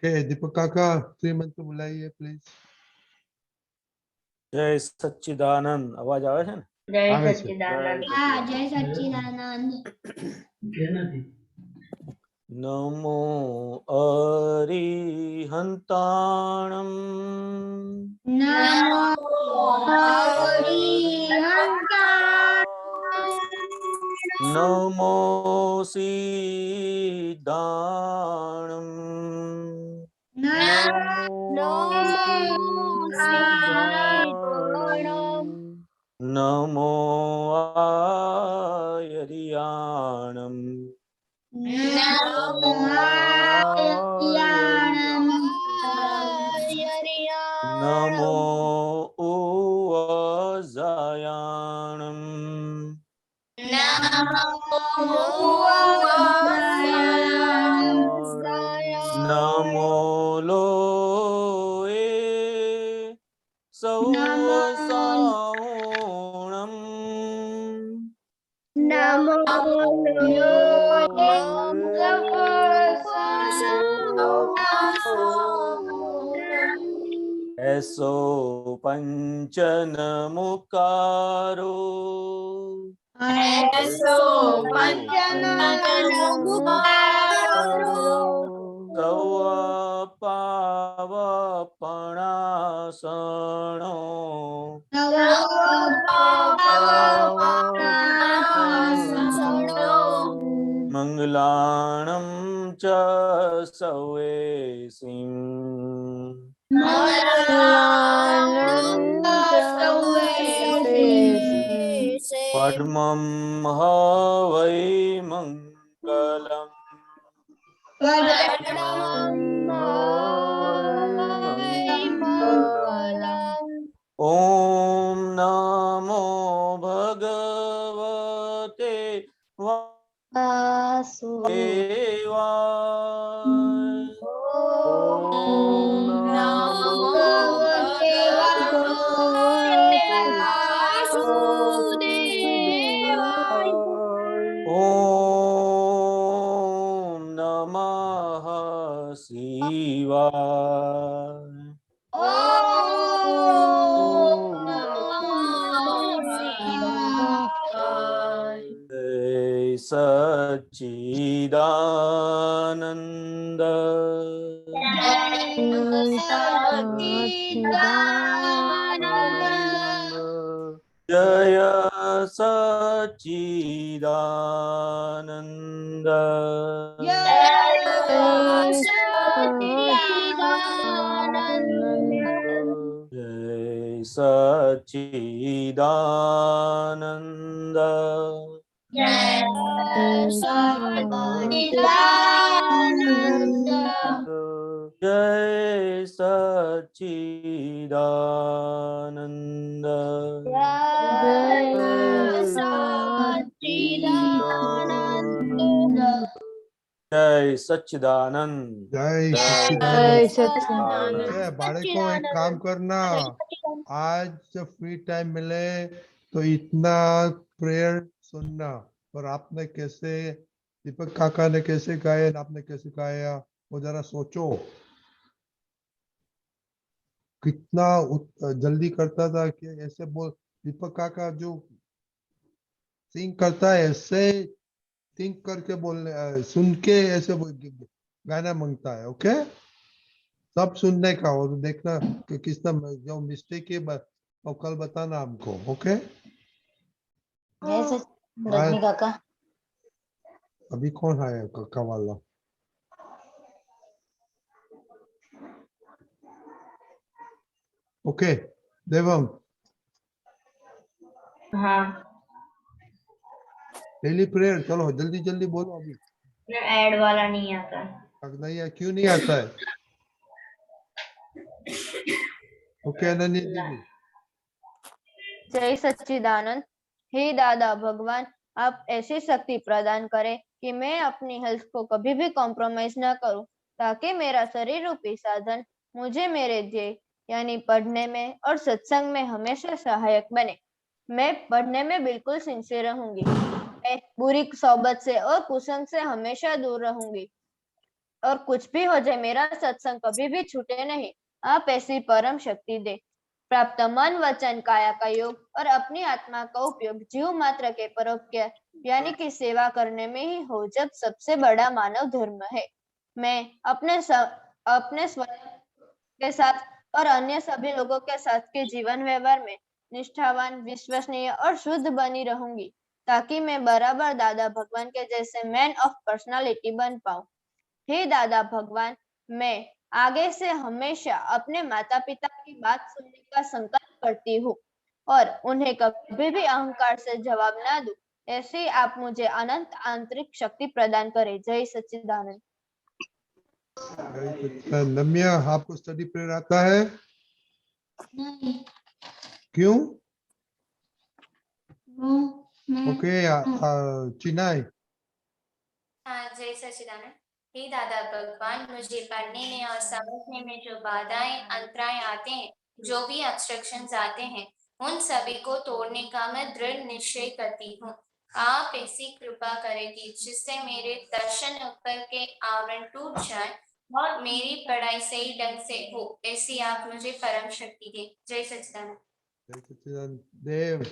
दीपक काका श्रीमंत बुलाइए प्लीज। जय सच्चिदानंद आवाज आवे छे ने? जय सच्चिदानंद। हाँ, जय सच्चिदानंद। नमो अरिहंताणं नमो अरिहंताय। नमो सिद्धाणं नमो सिद्धाणं। नमो आयर्याणं नमो आयर्याणं। नमो उवजायाणं नमो लोए सौसाहुणं ऐसो पंचनमुकारो पावपणासणो मंगलाणं च सवेसिं पद्मं हवै मंगलम् ॐ नमो भगवते वासुदेवाय। ॐ नमः शिवाय। जय सच्चिदानंद जय सच्चिदानंद जय सच्चिदानंद जय सच्चिदानंद जय सच्चिदानंद। जय जय सच्चिदानंद। सच्चिदानंद। बाड़े को एक काम करना, आज जब फ्री टाइम मिले तो इतना प्रेयर सुनना। और आपने कैसे, दीपक काका ने कैसे गाया, आपने कैसे गाया, वो जरा सोचो। कितना जल्दी करता था कि ऐसे बोल। दीपक काका जो सिंग करता है ऐसे थिंक करके बोलने, सुन के ऐसे गाना मांगता है। ओके, सब सुनने का और देखना कि किसना जो मिस्टेक है वो कल बताना हमको। ओके रजनी काका। अभी कौन है काका वाला? ओके देवम। हाँ, डेली प्रेयर, चलो जल्दी जल्दी बोलो। अभी ऐड वाला नहीं आता। नहीं है, क्यों नहीं आता है? ओके अनन्या दीदी। जय सच्चिदानंद। हे दादा भगवान, आप ऐसी शक्ति प्रदान करें कि मैं अपनी हेल्थ को कभी भी कॉम्प्रोमाइज न करूं, ताकि मेरा शरीर रूपी साधन मुझे मेरे ध्येय यानी पढ़ने में और सत्संग में हमेशा सहायक बने। मैं पढ़ने में बिल्कुल सिंसियर रहूंगी। मैं बुरी सोबत से और कुसंग से हमेशा दूर रहूंगी और कुछ भी हो जाए मेरा सत्संग कभी भी छूटे नहीं। आप ऐसी परम शक्ति दे। प्राप्त मन वचन काया का योग और अपनी आत्मा का उपयोग जीव मात्र के परोपकार यानी कि सेवा करने में ही हो, जब सबसे बड़ा मानव धर्म है। मैं अपने स्वयं के साथ और अन्य सभी लोगों के साथ के जीवन व्यवहार में निष्ठावान, विश्वसनीय और शुद्ध बनी रहूंगी, ताकि मैं बराबर दादा भगवान के जैसे मैन ऑफ पर्सनालिटी बन पाऊं। हे दादा भगवान, मैं आगे से हमेशा अपने माता पिता की बात सुनने का संकल्प करती हूँ और उन्हें कभी भी अहंकार से जवाब ना दूं। ऐसे आप मुझे अनंत आंतरिक शक्ति प्रदान करें। जय सच्चिदानंद। नम्या, आपको स्टडी प्रेयर आता है? नहीं। क्यों? वो मैं ओके, चिनाई। हाँ, जय सच्चिदानंद। हे दादा भगवान, मुझे पढ़ने में और समझने में जो बाधाएं अंतराय आते हैं, जो भी ऑब्स्ट्रक्शंस आते हैं, उन सभी को तोड़ने का मैं दृढ़ निश्चय करती हूँ। आप ऐसी कृपा करेगी जिससे मेरे दर्शन ऊपर के आवरण टूट जाए और मेरी पढ़ाई सही ढंग से हो, ऐसी आप मुझे परम शक्ति दे। जय सच्चिदानंद। जय सच्चिदानंद। देव।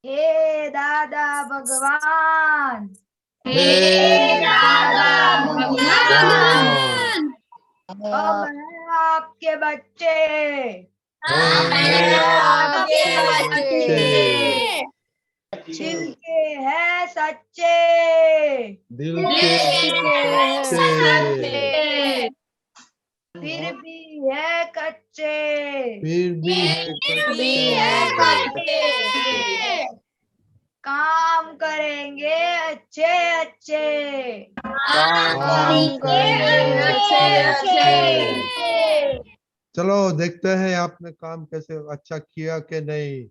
हे दादा भगवान, हे दादा भगवान, हम हैं आपके बच्चे, हम हैं आपके बच्चे, दिल के हैं सच्चे, दिल के सच्चे, फिर भी है कच्चे, फिर भी है कच्चे, काम करेंगे अच्छे अच्छे, काम करेंगे अच्छे। चलो देखते हैं आपने काम कैसे अच्छा किया कि नहीं।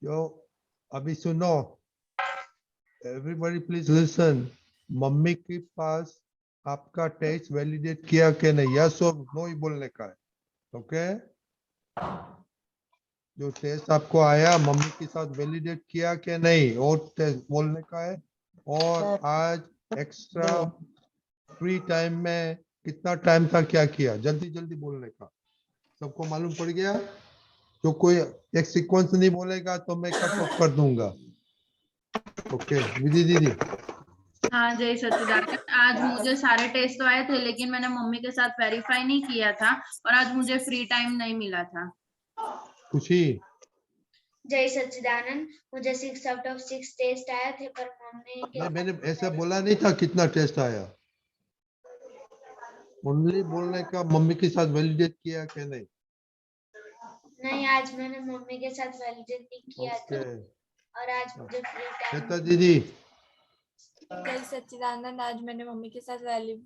जो अभी सुनो, एवरीबॉडी प्लीज लिसन। मम्मी के पास आपका टेस्ट वैलिडेट किया कि नहीं, यस और नो ही बोलने का है। ओके, जो टेस्ट आपको आया मम्मी के साथ वैलिडेट किया कि नहीं, और टेस्ट बोलने का है। और आज एक्स्ट्रा फ्री टाइम में कितना टाइम था, क्या किया, जल्दी जल्दी बोलने का। सबको मालूम पड़ गया? जो कोई एक सीक्वेंस नहीं बोलेगा तो मैं कट ऑफ कर दूंगा। ओके विधि दीदी। हाँ, जय सच्चिदानंद। आज मुझे सारे टेस्ट तो आए थे, लेकिन मैंने मम्मी के साथ वेरीफाई नहीं किया था और आज मुझे फ्री टाइम नहीं मिला था। खुशी। जय सच्चिदानंद, मुझे 6 आउट ऑफ 6 टेस्ट आए थे, पर मम्मी के नहीं, मैंने ऐसा बोला नहीं था कितना टेस्ट आया। ओनली बोलने का मम्मी के साथ वैलिडेट किया कि नहीं। नहीं, आज मैंने मम्मी के साथ वैलिडेट नहीं किया था ओके, और आज मुझे फ्री टाइम। श्वेता दीदी। जय सच्चिदानंद, आज मैंने मम्मी के साथ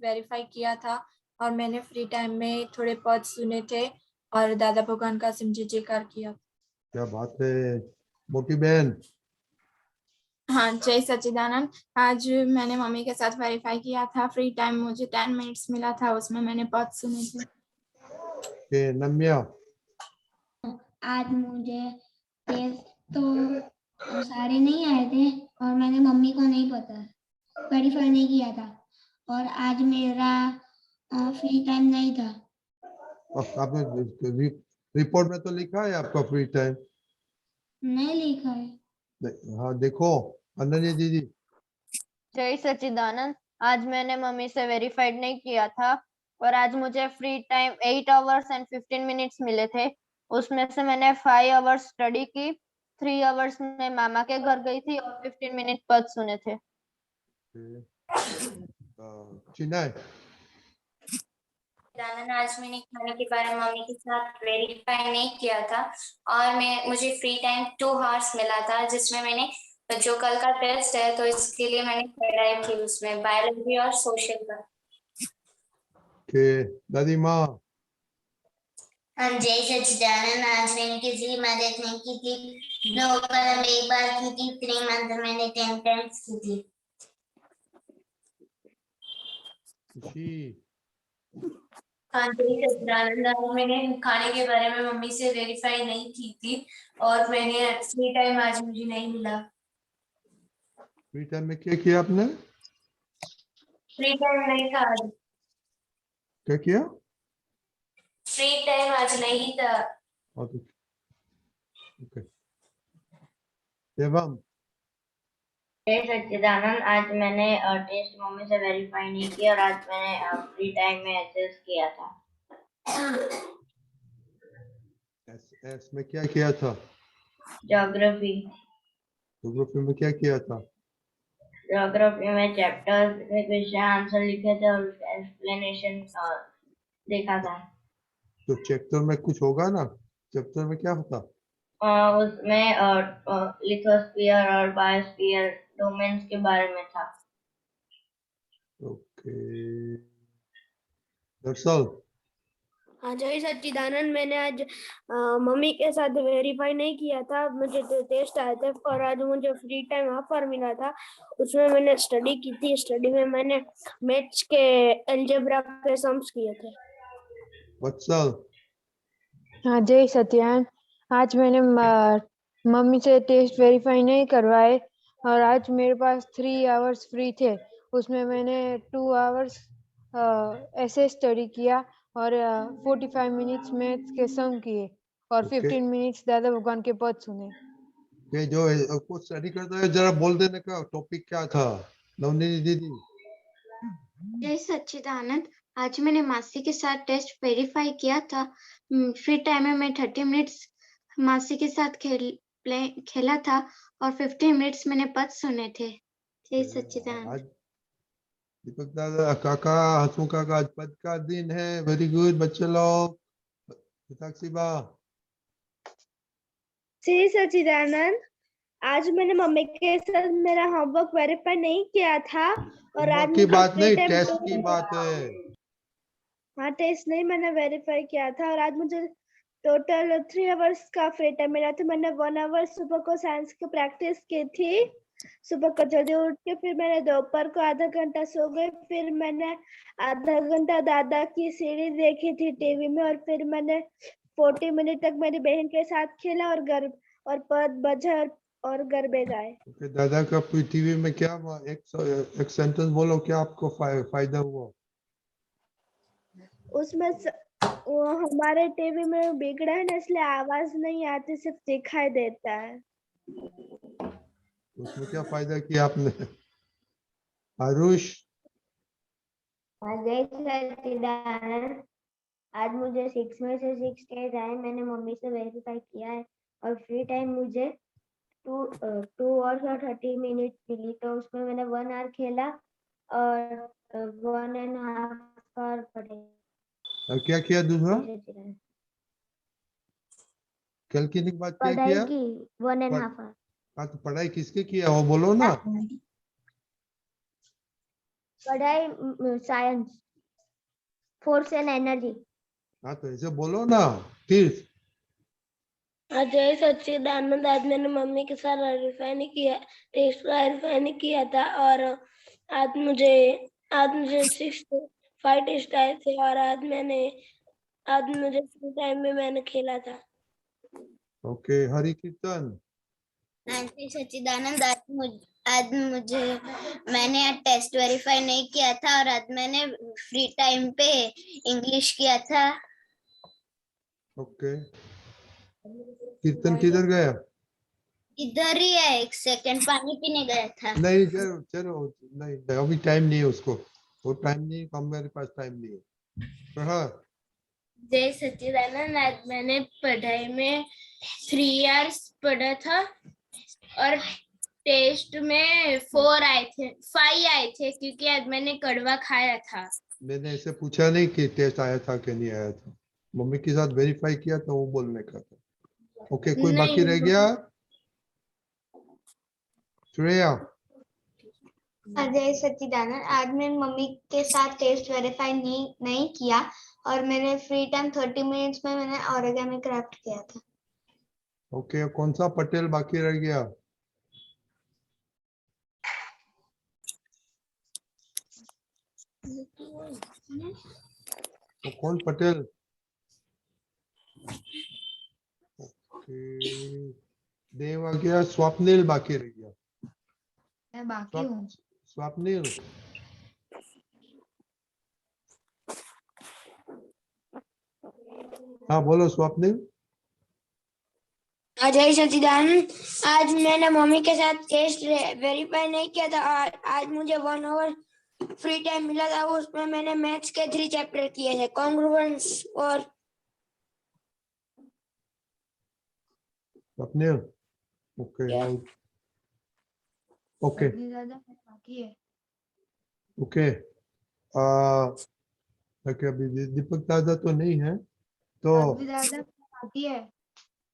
वेरीफाई किया था और मैंने फ्री टाइम में थोड़े पद सुने थे और दादा भगवान का सिमरन जयकार किया। क्या बात है, मोटी बहन। हाँ, जय सच्चिदानंद, आज मैंने मम्मी के साथ वेरीफाई किया था। फ्री टाइम मुझे 10 मिनट्स मिला था, उसमें मैंने पद सुने थे। ओके नम्या। आज मुझे टेस्ट तो सारे नहीं आए थे और मैंने मम्मी को नहीं पता वेरीफाई नहीं किया था और आज मेरा फ्री टाइम नहीं था। आपने रिपोर्ट में तो लिखा है आपका फ्री टाइम? नहीं लिखा है। हाँ देखो अनन्या दीदी। जय सच्चिदानंद, आज मैंने मम्मी से वेरीफाइड नहीं किया था और आज मुझे free time 8 hours and 15 minutes मिले थे। उसमें से मैंने 5 आवर्स स्टडी की, 3 आवर्स में मामा के घर गई थी और 15 मिनट पद सुने थे। चिनाई। आज मैंने खाने के बारे में मम्मी के साथ वेरीफाई नहीं किया था और मुझे फ्री टाइम 2 आवर्स मिला था, जिसमें मैंने जो कल का टेस्ट है तो इसके लिए मैंने पढ़ाई की, उसमें बायोलॉजी और सोशल का। दादी माँ। जय सच्चिदानंद, आज मैंने किसी की मदद नहीं की थी। 2 कलम एक बार की थी, 3 मंथ मैंने 10 टाइम्स की थी। हाँ, जय सच्चिदानंद, मैंने खाने के बारे में मम्मी से वेरीफाई नहीं की थी और मैंने फ्री टाइम आज मुझे नहीं मिला। फ्री टाइम में क्या किया आपने? फ्री टाइम नहीं था आज। क्या किया? फ्री टाइम आज नहीं था। ओके। देवम, जय सच्चिदानंद, आज मैंने टेस्ट मम्मी से वेरीफाई नहीं किया और आज मैंने फ्री टाइम में एसएस किया था। एस में क्या किया था? ज्योग्राफी। ज्योग्राफी में क्या किया था? ज्योग्राफी में चैप्टर्स के क्वेश्चन आंसर लिखे थे और उसका एक्सप्लेनेशन देखा था। तो चैप्टर में कुछ होगा ना? चैप्टर में क्या होता? उसमें लिथोस्फीयर और बायोस्फीयर डोमेन्स के बारे में था। ओके। दरअसल हाँ जय सच्चिदानंद, मैंने आज मम्मी के साथ वेरीफाई नहीं किया था, मुझे टेस्ट आए थे और आज मुझे फ्री टाइम वहाँ पर मिला था, उसमें मैंने स्टडी की थी। स्टडी में मैंने मैथ्स के अलजेब्रा के सम्स किए थे। वत्सल, हाँ जय सत्यान, आज मैंने मम्मी से टेस्ट वेरीफाई नहीं करवाए और आज मेरे पास 3 आवर्स फ्री थे, उसमें मैंने 2 आवर्स ऐसे स्टडी किया और 45 मिनट्स मैथ्स के सम किए और 15 मिनट्स दादा भगवान के पद सुने। ये जो कुछ स्टडी करता है जरा बोल देने का टॉपिक क्या था? नवनीत दीदी। जय सच्चिदानंद, आज मैंने मासी के साथ टेस्ट वेरीफाई किया था। फ्री टाइम में मैं 30 मिनट्स मासी के साथ खेला था और 15 मिनट्स मैंने पद सुने थे। जय सच्चिदानंद। आज दीपक दादा काका हसमुख काका आज पद का दिन है। वेरी गुड बच्चे लोग। साक्षीबा। जय सच्चिदानंद, आज मैंने मम्मी के साथ मेरा होमवर्क वेरीफाई नहीं किया था और आज की बात नहीं, free time टेस्ट की बात है। हाँ टेस्ट नहीं मैंने वेरीफाई किया था और आज मुझे टोटल 3 आवर्स का फ्री टाइम मिला था। मैंने 1 आवर सुबह को साइंस की प्रैक्टिस की थी, सुबह को जल्दी उठ के फिर मैंने दोपहर को आधा घंटा सो गई, फिर मैंने आधा घंटा दादा की सीरीज देखी थी टीवी में और फिर मैंने 40 मिनट तक मेरी बहन के साथ खेला और पद बजा और गरबे गाए। okay, दादा का टीवी में क्या एक सेंटेंस बोलो, क्या आपको फायदा हुआ? उसमें वो हमारे टीवी में बिगड़ा है ना, इसलिए आवाज नहीं आती, सिर्फ दिखाई देता है। उसमें क्या फायदा किया आपने? आरुष। जय सच्चिदानंद, आज मुझे 6 में से 6 टेस्ट आए, मैंने मम्मी से वेरीफाई किया है और फ्री टाइम मुझे 2 और 30 मिनट मिली, तो उसमें मैंने 1 आवर खेला और 1.5 आवर पढ़े। और क्या किया दूसरा? कल की बात क्या पढ़ाई किया? की 1.5 आवर। हाँ तो पढ़ाई किसके किया वो बोलो ना। पढ़ाई साइंस, फोर्स एंड एनर्जी। हाँ तो ऐसे बोलो ना फिर। जय सच्चिदानंद, आज मैंने मम्मी के साथ वेरीफाई नहीं किया, टेस्ट वेरीफाई नहीं किया था और आज मुझे 5 टेस्ट आए थे और आज मुझे फ्री टाइम में मैंने खेला था। ओके, हरि कीर्तन। जय सच्चिदानंद, मैंने आज टेस्ट वेरीफाई नहीं किया था और आज मैंने फ्री टाइम पे इंग्लिश किया था। ओके, कीर्तन किधर गया? इधर ही है, 1 सेकंड पानी पीने गया था। नहीं चलो चलो, नहीं अभी टाइम नहीं है उसको, वो टाइम नहीं, कम मेरे पास टाइम नहीं है। हाँ जय सच्चिदानंद, आज मैंने पढ़ाई में 3 आवर्स पढ़ा था और टेस्ट में 5 आए थे क्योंकि आज मैंने कड़वा खाया था। मैंने ऐसे पूछा नहीं कि टेस्ट आया था कि नहीं आया था, मम्मी के साथ वेरीफाई किया तो वो बोलने का था। ओके, कोई बाकी रह गया? श्रेया। जय सच्चिदानंद, आज मैंने मम्मी के साथ टेस्ट वेरीफाई नहीं किया और मैंने फ्री टाइम 30 मिनट्स में मैंने ओरिगामी क्राफ्ट किया था। ओके, कौन सा पटेल बाकी रह गया? तो कौन पटेल? ओके, देव आ गया, स्वप्निल बाकी रह गया। मैं बाकी हूँ। स्वप्निल हाँ बोलो स्वप्निल। जय सच्चिदानंद। आज मैंने मम्मी के साथ टेस्ट वेरीफाई नहीं किया था। आज मुझे 1 आवर फ्री टाइम मिला था, उसमें मैंने मैथ्स के 3 चैप्टर किए थे, कॉन्ग्रुएंस और स्वप्निल ओके ओके बाकी है। ओके ओके अभी दीपक दादा तो नहीं है तो दादा बाकी है।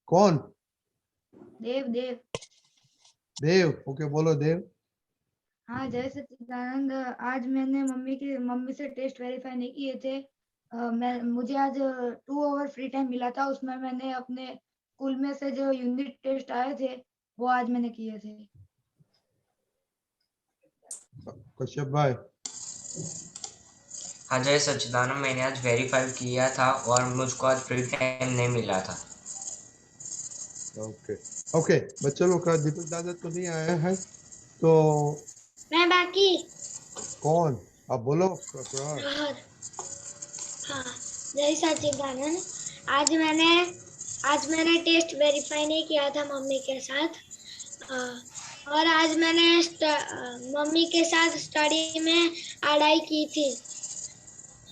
कौन? देव देव। देव ओके बोलो देव। हाँ जय सच्चिदानंद। आज मैंने मम्मी से टेस्ट वेरीफाई नहीं किए थे। मुझे आज 2 आवर फ्री टाइम मिला था, उसमें मैंने अपने स्कूल में से जो यूनिट टेस्ट आए थे वो आज मैंने किए थे। कश्यप भाई। हाँ जय सच्चिदानंद, मैंने आज वेरीफाई किया था और मुझको आज फ्री टाइम नहीं मिला था। ओके ओके बच्चे लोग का दीपक दादा तो नहीं आया है तो मैं बाकी। कौन? आप बोलो प्रहर। प्रहर। हाँ जय सच्चिदानंद। आज मैंने टेस्ट वेरीफाई नहीं किया था मम्मी के साथ, और आज मैंने मम्मी के साथ स्टडी में पढ़ाई की थी।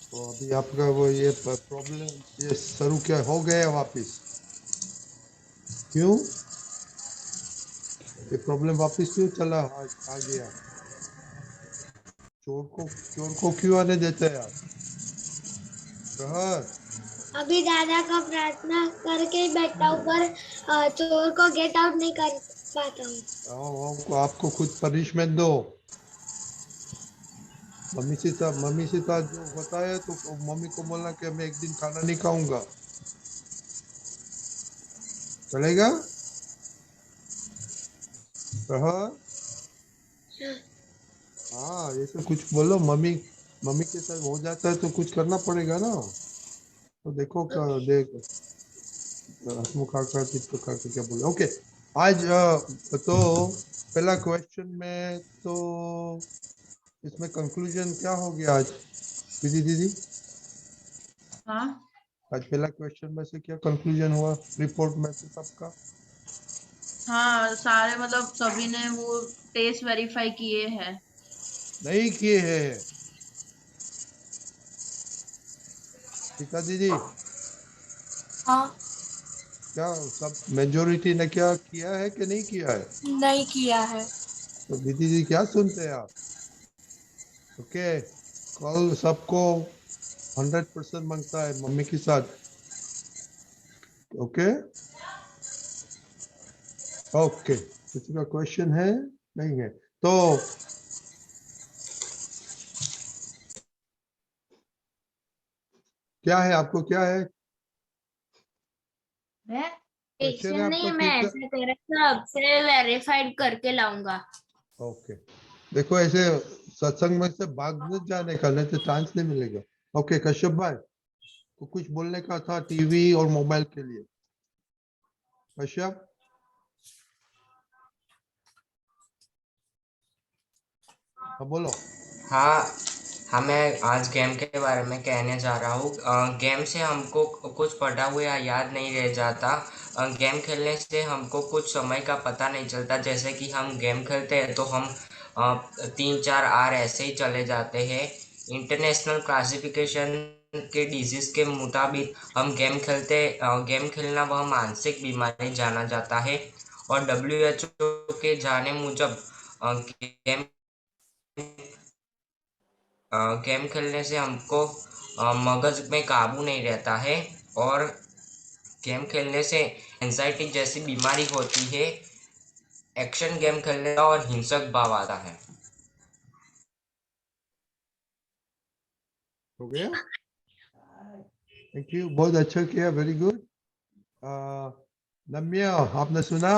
तो अभी आपका वो ये प्रॉब्लम ये शुरू क्या हो गया वापिस? क्यों ये प्रॉब्लम वापिस क्यों चला आ गया? चोर को क्यों आने देते हैं आप? प्रहर अभी दादा को प्रार्थना करके बैठा हूँ, पर चोर को गेट आउट नहीं कर पाता हूँ। आपको खुद पनिशमेंट दो। मम्मी से जो होता है तो मम्मी को बोलना कि मैं एक दिन खाना नहीं खाऊंगा, चलेगा? प्रहर हाँ ये तो कुछ बोलो। मम्मी के साथ हो जाता है तो कुछ करना पड़ेगा ना। तो देखो देख हसमुख काका दीपक काका क्या बोले। ओके आज तो पहला क्वेश्चन में तो इसमें कंक्लूजन क्या हो गया आज दीदी? हाँ आज पहला क्वेश्चन में से क्या कंक्लूजन हुआ रिपोर्ट में से सबका? हाँ सारे मतलब सभी ने वो टेस्ट वेरीफाई किए हैं। नहीं किए हैं सीता दीदी? हाँ क्या सब मेजोरिटी ने क्या किया है कि नहीं किया है? नहीं किया है। तो दीदी क्या सुनते हैं आप? ओके कल सबको 100% मांगता है मम्मी के साथ। ओके ओके किसी का क्वेश्चन है? नहीं है तो क्या है आपको क्या है क्वेश्चन है आपका? मैं ऐसे तेरे सब से वेरीफाइड करके लाऊंगा। ओके देखो ऐसे सत्संग में से भाग मत जाने का, नहीं तो चांस नहीं मिलेगा। ओके कश्यप भाई तो कुछ बोलने का था टीवी और मोबाइल के लिए। कश्यप हाँ बोलो। हाँ मैं आज गेम के बारे में कहने जा रहा हूँ। गेम से हमको कुछ पढ़ा हुआ याद नहीं रह जाता। गेम खेलने से हमको कुछ समय का पता नहीं चलता। जैसे कि हम गेम खेलते हैं तो हम 3-4 आवर ऐसे ही चले जाते हैं। इंटरनेशनल क्लासिफिकेशन के डिजीज के मुताबिक हम गेम खेलना वह मानसिक बीमारी जाना जाता है। और WHO के जाने मुजब गेम खेलने से हमको मगज में काबू नहीं रहता है और गेम खेलने से एंजाइटी जैसी बीमारी होती है। एक्शन गेम खेलने का और हिंसक भाव आता है। हो गया थैंक यू बहुत अच्छा किया वेरी गुड। नम्या आपने सुना?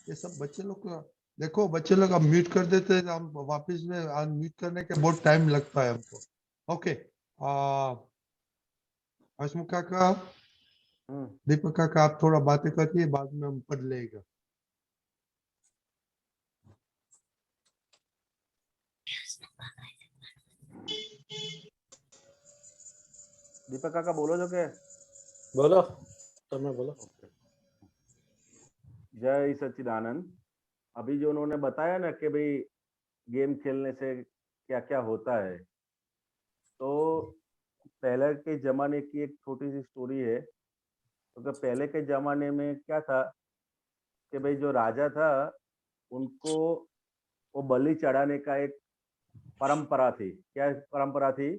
ये सब बच्चे लोग का देखो बच्चे लोग अब म्यूट कर देते हैं, हम वापस में अनम्यूट करने के बहुत टाइम लगता है हमको। ओके हसमुख काका दीपक काका आप थोड़ा बातें करिए, बाद में हम पढ़ लेगा। दीपक काका बोलो जो के बोलो तुम्हें बोलो। जय सच्चिदानंद। अभी जो उन्होंने बताया ना कि भाई गेम खेलने से क्या क्या होता है, तो पहले के जमाने की एक छोटी सी स्टोरी है। तो पहले के जमाने में क्या था कि भाई जो राजा था उनको वो बलि चढ़ाने का एक परंपरा थी। क्या परंपरा थी?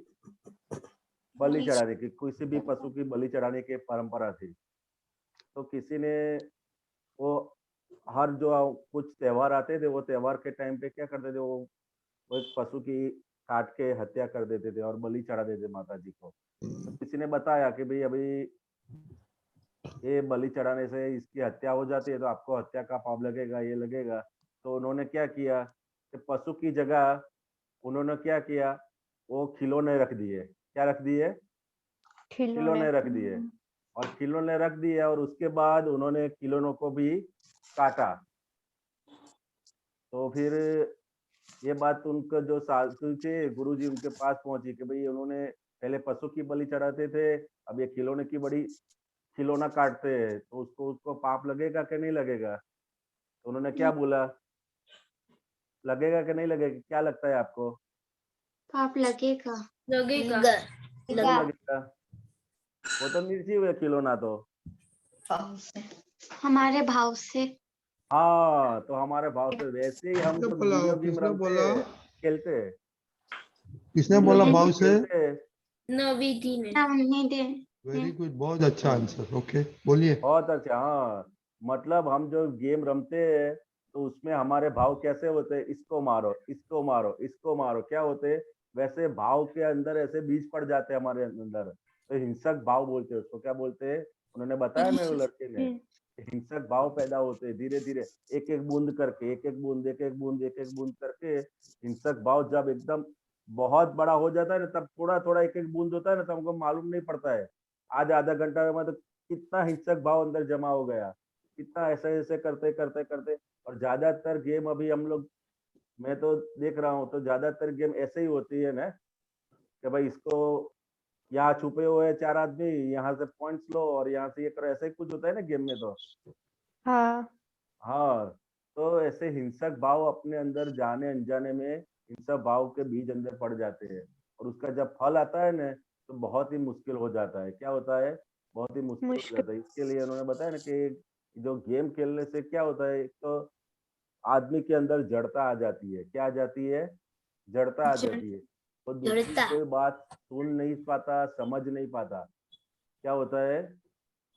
बलि चढ़ाने की, किसी भी पशु की बलि चढ़ाने की परंपरा थी। तो किसी ने वो हर जो कुछ त्योहार आते थे, वो त्योहार के टाइम पे क्या करते थे, वो एक पशु की काट के हत्या कर देते थे और बलि चढ़ा देते माता जी को। तो किसी ने बताया कि भाई अभी ये बलि चढ़ाने से इसकी हत्या हो जाती है तो आपको हत्या का पाप लगेगा, ये लगेगा। तो उन्होंने क्या किया कि पशु की जगह उन्होंने क्या किया, वो खिलौने रख दिए। क्या रख दिए? खिलौने रख दिए। और खिलौने रख दिए और उसके बाद उन्होंने खिलौनों को भी काटा। तो फिर ये बात उनका जो सासू थे, गुरुजी उनके पास पहुंची कि भाई उन्होंने पहले पशु की बलि चढ़ाते थे, अब ये खिलौने की बड़ी खिलौना काटते हैं, तो उसको पाप लगेगा कि नहीं लगेगा? तो उन्होंने क्या बोला, लगेगा कि नहीं लगेगा? क्या लगता है आपको? पाप लगेगा। लगेगा। क्यों लगेगा? वो तो मिर्ची हुए खिलौना तो। हमारे भाव से। हाँ, तो हमारे भाव से वैसे ही हम किसने जब बोला? वीडियो गेम किसने रमते बोला? हैं, खेलते हैं, किसने वीडियो बोला गेम भाव से? खेलते हैं, नवीदी ने। वेरी गुड, बहुत अच्छा आंसर। ओके, बोलिए। बहुत अच्छा। हाँ, मतलब हम जो गेम रमते हैं तो उसमें हमारे भाव कैसे होते हैं, इसको मारो, इसको मारो, इसको मारो, क्या होते हैं वैसे भाव के अंदर ऐसे बीज पड़ जाते हैं हमारे अंदर। तो हिंसक भाव बोलते हैं उसको। क्या बोलते हैं? उन्होंने बताया मेरे वो लड़के ने, हिंसक भाव पैदा होते हैं धीरे धीरे, एक एक बूंद करके, एक एक बूंद, एक एक बूंद, एक एक बूंद करके। हिंसक भाव जब एकदम बहुत बड़ा हो जाता है ना, तब थोड़ा थोड़ा एक एक बूंद होता है ना, तब हमको मालूम नहीं पड़ता है। आज आधा घंटा में तो कितना हिंसक भाव अंदर जमा हो गया, कितना ऐसे ऐसे करते करते करते। और ज्यादातर गेम अभी हम लोग, मैं तो देख रहा हूँ, तो ज्यादातर गेम ऐसे ही होती है ना कि भाई इसको यहाँ छुपे हुए हैं 4 आदमी, यहाँ से पॉइंट्स लो और यहाँ से ये करो, ऐसा ही कुछ होता है ना गेम में। तो हाँ। हाँ, तो ऐसे हिंसक भाव अपने अंदर जाने अनजाने में हिंसक भाव के बीज अंदर पड़ जाते हैं, और उसका जब फल आता है ना तो बहुत ही मुश्किल हो जाता है। क्या होता है? बहुत ही मुश्किल हो जाता है। इसके लिए उन्होंने बताया ना कि जो गेम खेलने से क्या होता है, एक तो आदमी के अंदर जड़ता आ जाती है। क्या आ जाती है? जड़ता आ जाती है। तो दूसरी कोई बात सुन नहीं पाता, समझ नहीं पाता। क्या होता है,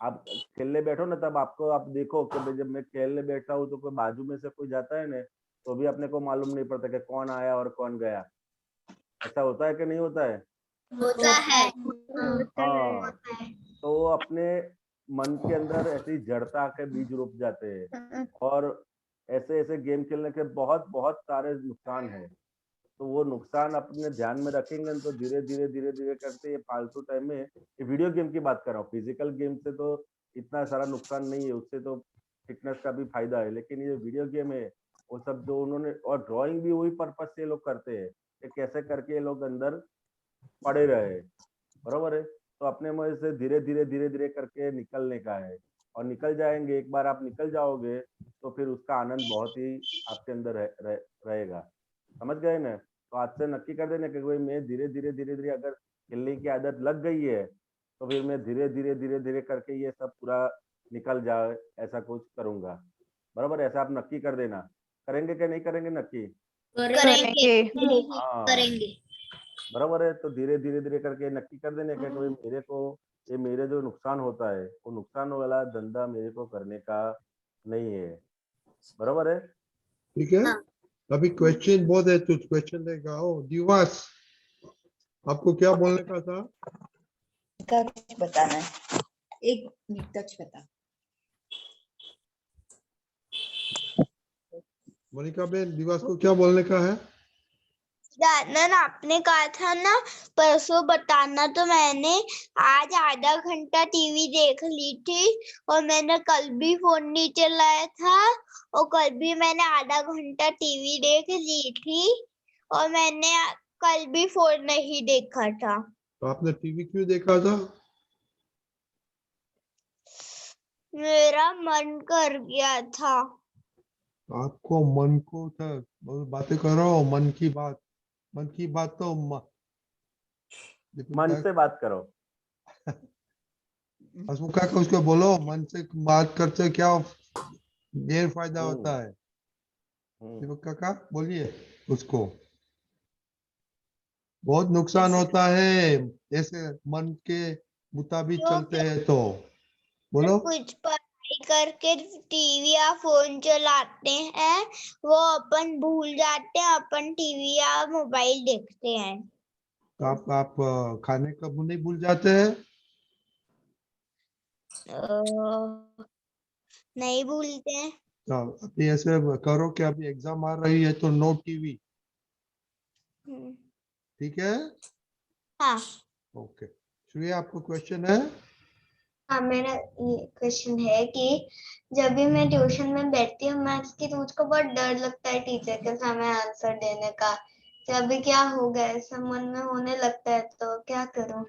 आप खेलने बैठो ना, तब आपको आप देखो कि भाई जब मैं खेलने बैठा हूँ तो कोई बाजू में से कोई जाता है ना, तो भी अपने को मालूम नहीं पड़ता कि कौन आया और कौन गया। ऐसा होता है कि नहीं होता है? होता है। हाँ, तो वो अपने मन के अंदर ऐसी जड़ता के बीज रोप जाते हैं, और ऐसे ऐसे गेम खेलने के बहुत बहुत सारे नुकसान है। तो वो नुकसान अपने ध्यान में रखेंगे तो धीरे धीरे धीरे धीरे करते ये फालतू टाइम में, ये वीडियो गेम की बात कर रहा हूँ, फिजिकल गेम से तो इतना सारा नुकसान नहीं है, उससे तो फिटनेस का भी फायदा है। लेकिन ये वीडियो गेम है, वो सब जो उन्होंने, और ड्राइंग भी वही पर्पज से ये लोग करते हैं कि कैसे करके ये लोग अंदर पड़े रहे। बरोबर है? तो अपने मन से धीरे धीरे धीरे धीरे करके निकलने का है, और निकल जाएंगे। एक बार आप निकल जाओगे तो फिर उसका आनंद बहुत ही आपके अंदर रहेगा। समझ गए ना? तो आज से नक्की कर देना कि भाई मैं धीरे धीरे अगर खेलने की आदत लग गई है तो फिर मैं धीरे धीरे करके ये सब पूरा निकल जाए, ऐसा कुछ करूंगा। बराबर? ऐसा आप नक्की कर देना। करेंगे कि नहीं करेंगे नक्की? करेंगे। हाँ, करेंगे। बराबर है। तो धीरे धीरे करके नक्की कर देने का कोई मेरे को, ये मेरे जो नुकसान होता है वो नुकसान वाला धंधा मेरे को करने का नहीं है। बराबर है? ठीक है। अभी क्वेश्चन बहुत है, तो क्वेश्चन देगा। ओ दिवास, आपको क्या बोलने का था? कुछ बताना है, एक मिनट तक बता। मोनिका बेन, दिवास को क्या बोलने का है? दानन, आपने कहा था ना परसों बताना, तो मैंने आज आधा घंटा टीवी देख ली थी, और मैंने कल भी फोन नहीं चलाया था, और कल भी मैंने आधा घंटा टीवी देख ली थी, और मैंने कल भी फोन नहीं देखा था। तो आपने टीवी क्यों देखा था? मेरा मन कर गया था। आपको मन को था, बातें करो, मन की बात तो मन से बात करो। हसमुख काका उसको बोलो, मन से बात करते क्या गैर फायदा होता है। दीपक काका बोलिए उसको, बहुत नुकसान होता है ऐसे मन के मुताबिक चलते हैं तो। बोलो। कुछ पढ़ाई करके टीवी या फोन चलाते हैं, वो अपन भूल जाते हैं, अपन टीवी या मोबाइल देखते हैं। तो आप खाने कब नहीं भूल जाते हैं? नहीं भूलते हैं। तो अभी ऐसे करो कि अभी एग्जाम आ रही है तो नो टीवी, ठीक है? हाँ। ओके, श्रेया आपको क्वेश्चन है? हाँ, मेरा ये क्वेश्चन है कि जब भी मैं ट्यूशन में बैठती हूँ मैथ्स की, तो मुझको बहुत डर लगता है टीचर के सामने आंसर देने का। तो अभी क्या होगा, ऐसा मन में होने लगता है, तो क्या करूँ?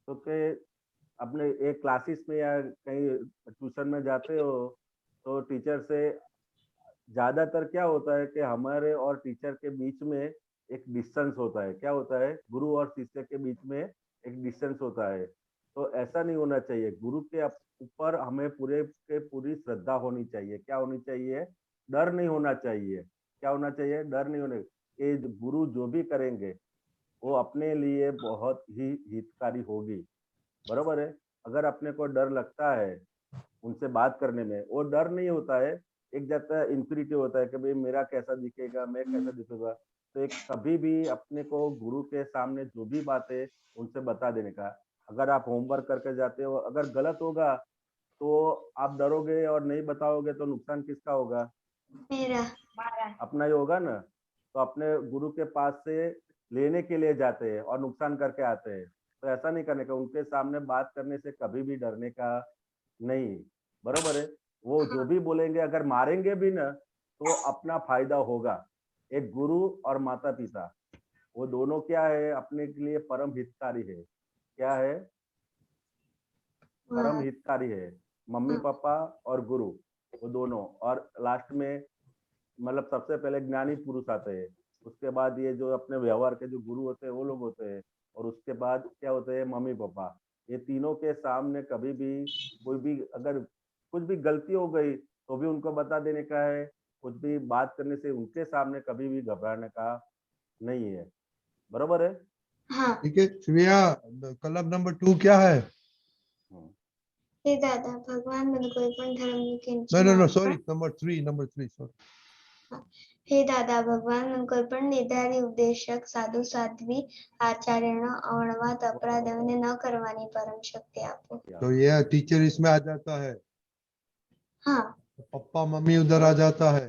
तो के अपने एक क्लासेस में या कहीं ट्यूशन में जाते हो तो टीचर से ज्यादातर क्या होता है कि हमारे और टीचर के बीच में एक डिस्टेंस होता है। क्या होता है? गुरु और शिष्य के बीच में एक डिस्टेंस होता है। तो ऐसा नहीं होना चाहिए। गुरु के ऊपर हमें पूरे के पूरी श्रद्धा होनी चाहिए। क्या होनी चाहिए? डर नहीं होना चाहिए। क्या होना चाहिए? डर नहीं होने ये गुरु जो भी करेंगे वो अपने लिए बहुत ही हितकारी होगी। बरोबर है? अगर अपने को डर लगता है उनसे बात करने में, वो डर नहीं होता है, एक जाता है इंफिनिटी होता है कि भाई मेरा कैसा दिखेगा, मैं कैसा दिखूंगा। तो एक कभी भी अपने को गुरु के सामने जो भी बातें उनसे बता देने का। अगर आप होमवर्क करके जाते हो, अगर गलत होगा तो आप डरोगे और नहीं बताओगे तो नुकसान किसका होगा? मेरा। अपना ही होगा ना। तो अपने गुरु के पास से लेने के लिए जाते हैं और नुकसान करके आते हैं। तो ऐसा नहीं करने का। उनके सामने बात करने से कभी भी डरने का नहीं। बरोबर है? वो जो भी बोलेंगे, अगर मारेंगे भी ना तो अपना फायदा होगा। एक गुरु और माता पिता वो दोनों क्या है? अपने के लिए परम हितकारी है। क्या है? परम हितकारी है। मम्मी पापा और गुरु वो दोनों, और लास्ट में मतलब सबसे पहले ज्ञानी पुरुष आते हैं। उसके बाद ये जो अपने व्यवहार के जो गुरु होते हैं वो लोग होते हैं, और उसके बाद क्या होते हैं? Mummy papa. ये तीनों के सामने कभी भी कोई भी अगर कुछ भी गलती हो गई तो भी उनको बता देने का है। कुछ भी बात करने से उनके सामने कभी भी घबराने का नहीं है। बरोबर है? हाँ। ठीक है श्रेया, क्लब नंबर 2 क्या है? हे दादा भगवान, મને કોઈ પણ ધર્મની नो नो नो કિંચન सॉरी, नंबर 3 सॉरी। हे दादा भगवान, મને કોઈ પણ નિર્ધારિત ઉપદેશક સાધુ સાધ્વી આચાર્યનો અવણવાત અપરાધોને ન કરવાની પરમ શક્તિ આપો। तो ये टीचर इसमें आ जाता है, हाँ। पप्पा मम्मी उधर आ जाता है।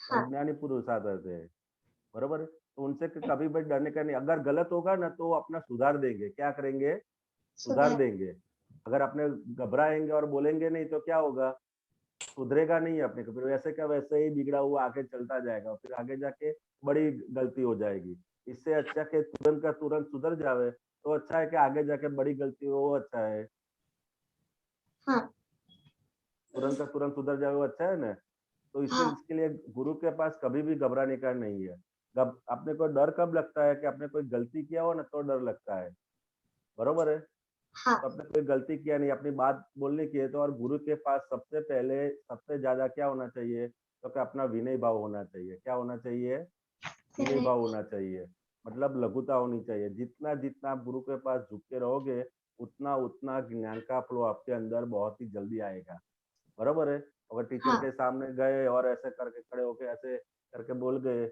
हाँ। ज्ञानी पुरुष आ जाते हैं। बरोबर है? तो उनसे कभी भी डरने का नहीं। अगर गलत होगा ना तो वो अपना सुधार देंगे। क्या करेंगे? सुधार देंगे। अगर अपने घबराएंगे और बोलेंगे नहीं तो क्या होगा? सुधरेगा नहीं अपने को। फिर वैसे का वैसे ही बिगड़ा हुआ आगे चलता जाएगा, फिर आगे जाके बड़ी गलती हो जाएगी। इससे अच्छा कि तुरंत का तुरंत सुधर जावे तो अच्छा है, कि आगे जाके बड़ी गलती हो वो अच्छा है। हाँ। तुरंत का तुरंत सुधर जाए वो अच्छा है ना। तो इसके लिए गुरु के पास कभी भी घबराने का नहीं है। अपने को डर कब लगता है? कि आपने कोई गलती किया हो ना तो डर लगता है। बरोबर है? हाँ। तो आपने कोई गलती किया नहीं, अपनी बात बोलने की है, तो और गुरु के पास सबसे पहले सबसे ज्यादा क्या होना चाहिए? तो कि अपना विनय भाव होना चाहिए। क्या होना चाहिए? विनय भाव होना चाहिए। मतलब लघुता होनी चाहिए। जितना जितना आप गुरु के पास झुक के रहोगे उतना उतना ज्ञान का फ्लो आपके अंदर बहुत ही जल्दी आएगा। बरोबर है? अगर टीचर के सामने गए और ऐसे करके खड़े होके ऐसे करके बोल गए,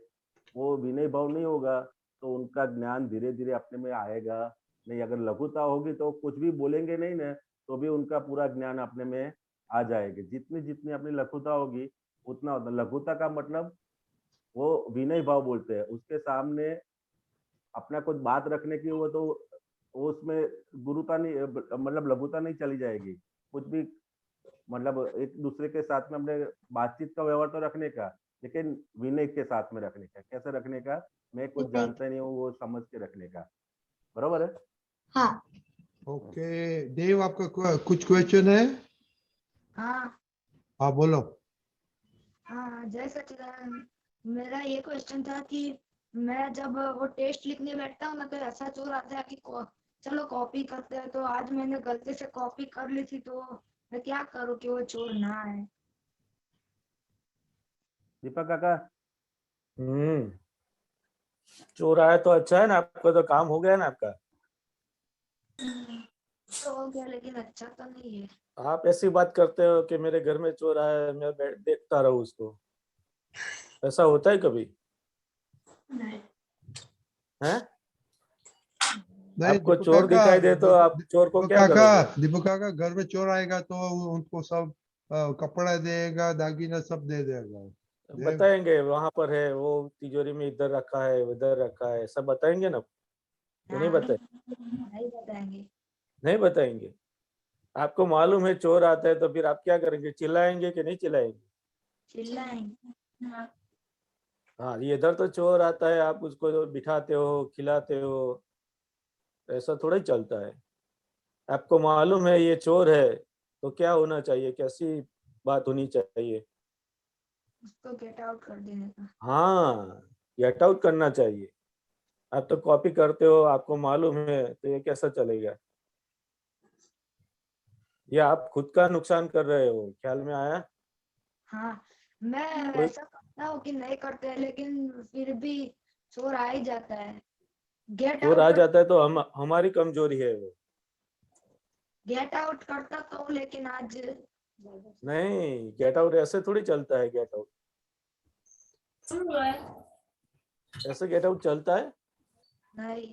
वो विनय भाव नहीं होगा तो उनका ज्ञान धीरे धीरे अपने में आएगा नहीं। अगर लघुता होगी तो कुछ भी बोलेंगे नहीं ना तो भी उनका पूरा ज्ञान अपने में आ जाएगी। जितनी जितनी अपनी लघुता होगी उतना उतना। लघुता का मतलब वो विनय भाव बोलते हैं। उसके सामने अपना कुछ बात रखने की हो तो वो उसमें गुरुता नहीं, मतलब लघुता नहीं चली जाएगी। कुछ भी मतलब एक दूसरे के साथ में अपने बातचीत का व्यवहार तो रखने का, लेकिन विनय के साथ में रखने का। कैसे रखने का? मैं कुछ जानता नहीं हूँ वो समझ के रखने का। बराबर है? हाँ ओके देव, आपका कुछ क्वेश्चन है? हाँ हाँ बोलो। हाँ जय सच्चिदानंद। मेरा ये क्वेश्चन था कि मैं जब वो टेस्ट लिखने बैठता हूँ ना तो ऐसा चोर आता है कि चलो कॉपी करते हैं, तो आज मैंने गलती से कॉपी कर ली थी, तो मैं क्या करूँ कि वो चोर ना आए? दीपक काका, चोर आया तो अच्छा है ना, आपका तो काम हो गया ना आपका। तो हो गया, लेकिन अच्छा तो नहीं है। आप ऐसी बात करते हो कि मेरे घर में चोर आया है, मैं देखता रहूं उसको। ऐसा होता है कभी? नहीं हैं? नहीं आपको दीपक चोर काका, दिखाई दे तो आप चोर को क्या करोगे? दीपक काका घर में चोर आएगा तो उनको सब कपड़ा देगा, दागीना सब दे देगा। बताएंगे वहां पर है, वो तिजोरी में इधर रखा है उधर रखा है, सब बताएंगे ना? तो नहीं बताए? नहीं बताएंगे। नहीं बताएंगे। आपको मालूम है चोर आता है तो फिर आप क्या करेंगे? चिल्लाएंगे कि नहीं चिल्लाएंगे? चिल्लाएंगे। हाँ, ये इधर तो चोर आता है, आप उसको बिठाते हो खिलाते हो, ऐसा थोड़ा ही चलता है। आपको मालूम है ये चोर है तो क्या होना चाहिए, कैसी बात होनी चाहिए? उसको गेट आउट कर देने का। हाँ, गेट आउट करना चाहिए। आप तो कॉपी करते हो, आपको मालूम है, तो ये कैसा चलेगा? ये आप खुद का नुकसान कर रहे हो, ख्याल में आया? हाँ मैं कोई ऐसा करता हूँ कि नहीं करते हैं, लेकिन फिर भी चोर आ ही जाता है। गेट चोर आ आउट जाता है तो हमारी कमजोरी है वो। गेट आउट करता तो हूँ, लेकिन आज नहीं, गेट आउट ऐसे थोड़ी चलता है। गेट आउट ऐसे गेट आउट चलता है? नहीं।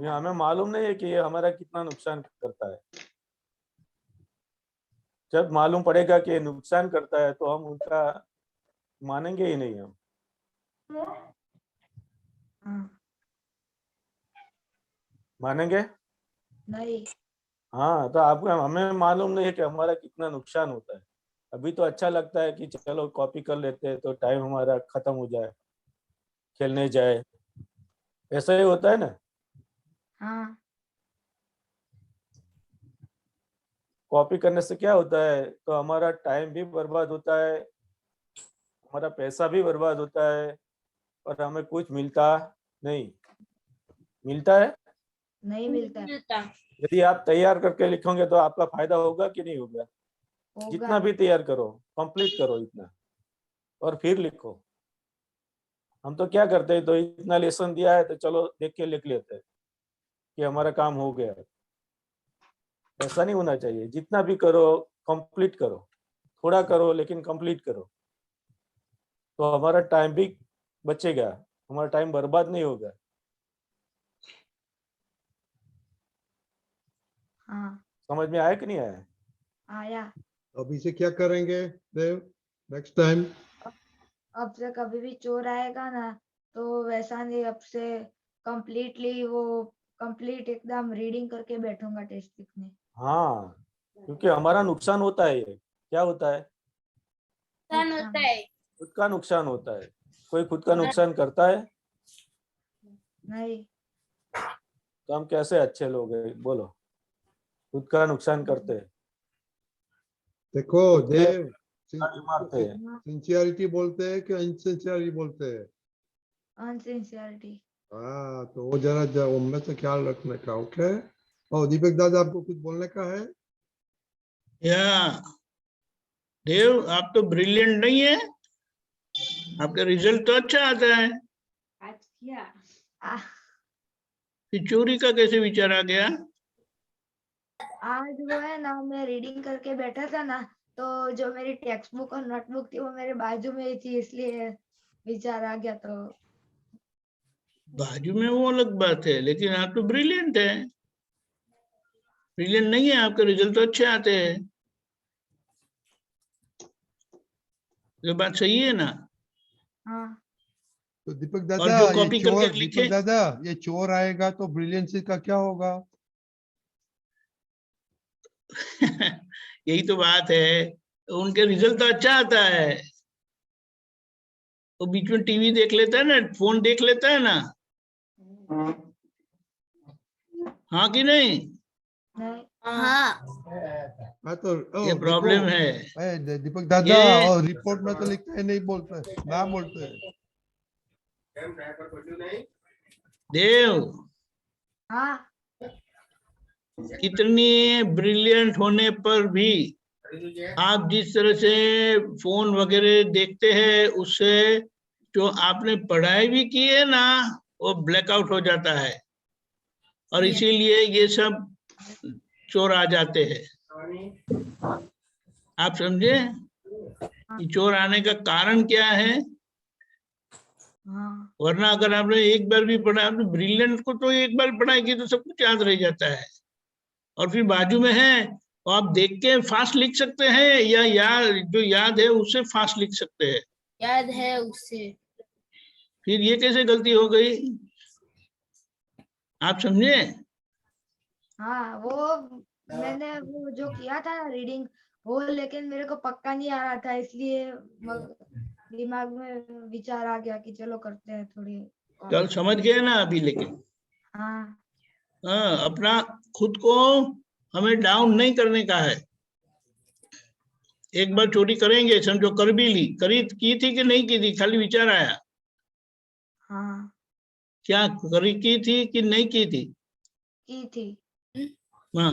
ये हमें मालूम नहीं है कि ये हमारा कितना नुकसान करता है। जब मालूम पड़ेगा कि ये नुकसान करता है तो हम उनका मानेंगे ही नहीं हम। हाँ मानेंगे? नहीं। हाँ, तो आपको हमें मालूम नहीं है कि हमारा कितना नुकसान होता है। अभी तो अच्छा लगता है कि चलो कॉपी कर लेते हैं तो टाइम हमारा खत्म हो जाए, खेलने जाए, ऐसा ही होता है ना? हाँ कॉपी करने से क्या होता है, तो हमारा टाइम भी बर्बाद होता है, हमारा पैसा भी बर्बाद होता है, और हमें कुछ मिलता नहीं। मिलता है? नहीं मिलता। यदि आप तैयार करके लिखोगे तो आपका फायदा होगा कि नहीं होगा? होगा। जितना भी तैयार करो, कंप्लीट करो इतना, और फिर लिखो। हम तो क्या करते हैं, तो इतना लेसन दिया है तो चलो देख के लिख लेते हैं कि हमारा काम हो गया है। ऐसा नहीं होना चाहिए। जितना भी करो कंप्लीट करो, थोड़ा करो लेकिन कंप्लीट करो, तो हमारा टाइम भी बचेगा, हमारा टाइम बर्बाद नहीं होगा। हाँ समझ में आया कि नहीं आया? आया। अभी से क्या करेंगे देव नेक्स्ट टाइम? अब से कभी भी चोर आएगा ना तो वैसा नहीं, अब से कंप्लीटली वो कंप्लीट एकदम रीडिंग करके बैठूंगा टेस्ट लिखने। हाँ, क्योंकि हमारा नुकसान होता है। ये क्या होता है? खुद का नुकसान होता है। कोई खुद का नुकसान करता है? नहीं। तो हम कैसे अच्छे लोग हैं बोलो? खुद का नुकसान करते हैं, देखो खुद के देव, गाड़ी मारते हैं। सिंसियरिटी बोलते हैं कि इनसिंसियरिटी बोलते हैं? अनसिंसियरिटी। हाँ तो वो जरा उनमें से ख्याल रखने का। ओके। और दीपक दादा, आपको कुछ बोलने का है? या देव, आप तो ब्रिलियंट नहीं है, आपका रिजल्ट तो अच्छा आता है, आज किया। फिर चोरी का कैसे विचार आ गया? आज वो है ना, मैं रीडिंग करके बैठा था ना, तो जो मेरी टेक्स्ट बुक और नोटबुक थी वो मेरे बाजू में ही थी, इसलिए विचार आ गया। तो बाजू में वो अलग बात है, लेकिन आप तो ब्रिलियंट है। ब्रिलियंट नहीं है, आपके रिजल्ट तो अच्छे आते हैं। ये बात सही है ना? हाँ। तो दीपक और दादा, जो ये कॉपी चोर, करके लिखे, दीपक दादा ये चोर आएगा तो ब्रिलियंसी का क्या होगा? यही तो बात है, उनके रिजल्ट तो अच्छा आता है। वो बीच में टीवी देख लेता है ना, फोन देख लेता है ना, हाँ कि नहीं? हाँ तो ये प्रॉब्लम है। दीपक दादा, ये- और रिपोर्ट में तो लिखता है नहीं बोलता है, ना बोलते हैं। देव, हाँ कितनी ब्रिलियंट होने पर भी आप जिस तरह से फोन वगैरह देखते हैं, उससे जो आपने पढ़ाई भी की है ना, वो ब्लैकआउट हो जाता है, और इसीलिए ये सब चोर आ जाते हैं। आप समझे? ये चोर आने का कारण क्या है? हाँ वरना अगर आपने एक बार भी पढ़ा, आपने ब्रिलियंट को तो एक बार पढ़ाई की तो सब कुछ याद रह जाता है, और फिर बाजू में है तो आप देख के फास्ट लिख सकते हैं, या जो याद है उससे फास्ट लिख सकते हैं। याद है उससे। फिर ये कैसे गलती हो गई? आप समझे? हाँ, वो मैंने वो जो किया था रीडिंग, वो लेकिन मेरे को पक्का नहीं आ रहा था, इसलिए दिमाग में विचार आ गया कि चलो करते हैं थोड़ी। कल समझ गए ना अभी? लेकिन हाँ हाँ, अपना खुद को हमें डाउन नहीं करने का है। एक बार चोरी करेंगे, समझो कर भी ली, की थी कि नहीं की थी, खाली विचार आया, हाँ क्या की थी कि नहीं की थी? की थी। हाँ,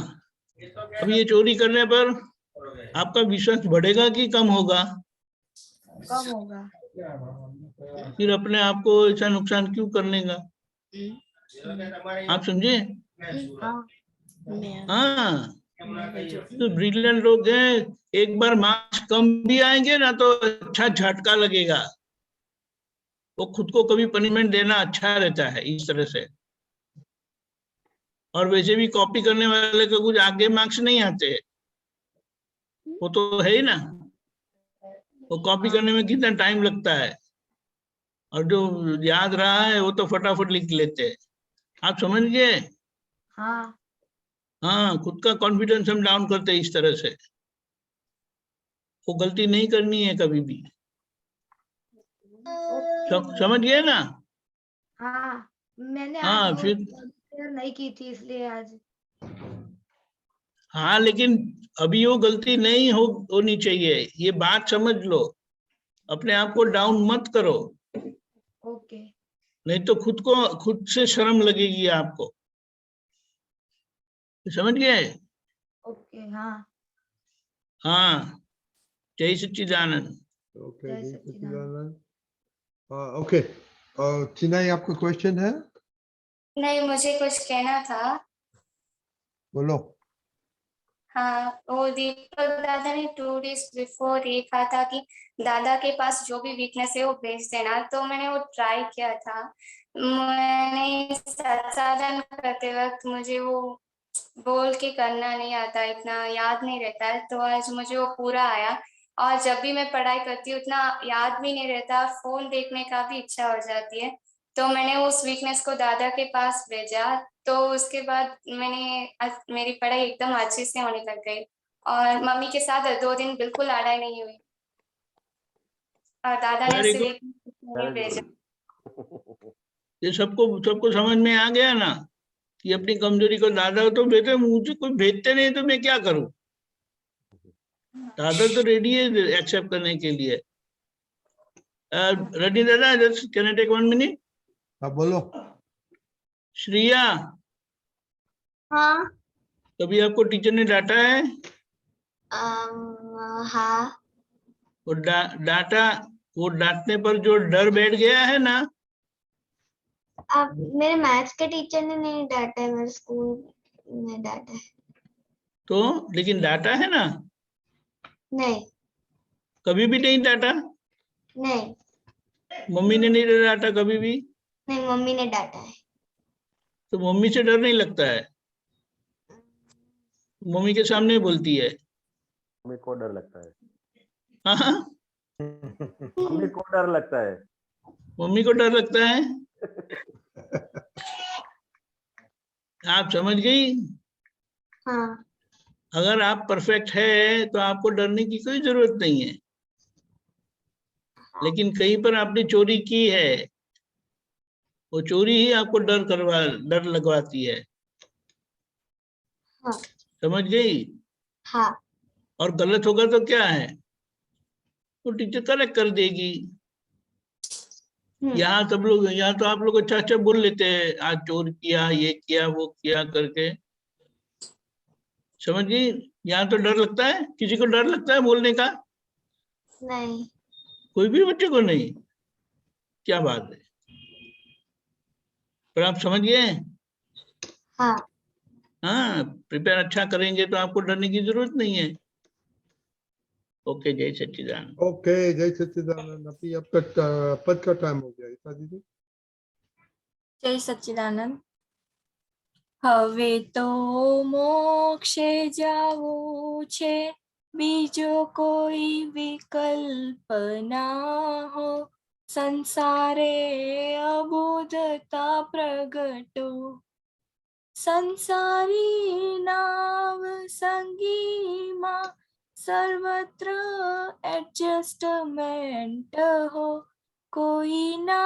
अब ये चोरी करने पर आपका विश्वास बढ़ेगा कि कम होगा? कम होगा। फिर अपने आप को ऐसा नुकसान क्यों करने का? आप समझे? हाँ हाँ, तो ब्रिलियंट लोग हैं, एक बार मार्क्स कम भी आएंगे ना तो अच्छा झटका लगेगा, वो खुद को कभी पनिशमेंट देना अच्छा रहता है इस तरह से। और वैसे भी कॉपी करने वाले को कुछ आगे मार्क्स नहीं आते, वो तो है ही ना, वो कॉपी करने में कितना टाइम लगता है, और जो याद रहा है वो तो फटाफट लिख लेते हैं। आप समझ गए? हाँ हाँ, खुद का कॉन्फिडेंस हम डाउन करते हैं इस तरह से, वो गलती नहीं करनी है कभी भी। समझ गए ना? हाँ, मैंने आज हाँ वो फिर, शेयर नहीं की थी इसलिए आज। हाँ लेकिन अभी वो गलती नहीं होनी चाहिए, ये बात समझ लो, अपने आप को डाउन मत करो, ओके नहीं तो खुद से शर्म लगेगी आपको। समझ गए? ओके। हाँ हाँ, जय सच्चिदानंद। ओके, जय जय सच्चिदानंद। सच्चिदानंद। ओके, चिन्मयी आपका क्वेश्चन है? नहीं, मुझे कुछ कहना था। बोलो। हाँ, वो दीपक दादा ने 2 days बिफोर ये कहा था कि दादा के पास जो भी वीकनेस है वो भेज देना, तो मैंने वो ट्राई किया था। मैंने साधन करते वक्त मुझे वो बोल के करना नहीं आता, इतना याद नहीं रहता है, तो आज मुझे वो पूरा आया, और जब भी मैं पढ़ाई करती हूँ उतना याद भी नहीं रहता, फोन देखने का भी इच्छा हो जाती है, तो मैंने उस वीकनेस को दादा के पास भेजा, तो उसके बाद मेरी पढ़ाई एकदम अच्छे से होने लग गई, और मम्मी के साथ 2 दिन बिल्कुल लड़ाई नहीं हुई, और दादा ने वेरी उसे गुड। भेजा। ये सबको समझ में आ गया ना कि अपनी कमजोरी को दादा तो भेजते, मुझे कोई भेजते नहीं तो मैं क्या करूं? दादा तो रेडी है एक्सेप्ट करने के लिए। रेडी दादा, just can I take 1 minute? हाँ बोलो। श्रिया, हाँ कभी आपको टीचर ने डांटा है? हाँ वो डांटा, वो डांटने पर जो डर बैठ गया है ना, अब मेरे मैथ्स के टीचर ने नहीं डांटा है, मेरे स्कूल में डांटा है। तो लेकिन डांटा है ना? नहीं कभी भी नहीं डांटा? नहीं मम्मी ने नहीं डांटा कभी भी? नहीं, मम्मी ने डांटा है। तो मम्मी से डर नहीं लगता है? मम्मी के सामने बोलती है। मम्मी को डर लगता है। हाँ, मम्मी को डर लगता है। मम्मी को डर लगता है। आप समझ गई? हाँ अगर आप परफेक्ट है तो आपको डरने की कोई जरूरत नहीं है। लेकिन कहीं पर आपने चोरी की है, वो चोरी ही आपको डर लगवाती है। हाँ समझ गई? हाँ और गलत होगा तो क्या है, वो टीचर करेक्ट कर देगी। यहाँ तो आप लोग अच्छा अच्छा बोल लेते हैं, आज चोर किया, ये किया, वो किया करके। समझ गई? यहाँ तो डर लगता है, किसी को डर लगता है बोलने का? नहीं। कोई भी बच्चे को नहीं? क्या बात है, पर आप समझ गए? हाँ हाँ, प्रिपेयर अच्छा करेंगे तो आपको डरने की जरूरत नहीं है। ओके, जय सच्चिदानंद। ओके, जय सच्चिदानंद। अभी आपका पद का टाइम हो गया ईसा दीदी। जय सच्चिदानंद। હવે તો મોક્ષે જાવું છે, બીજો કોઈ વિકલ્પ ના હો. સંસારે અબોધતા પ્રગટો, સંસારી નાવ સંગીમાં સર્વત્ર એડજસ્ટમેન્ટ हो. कोई ना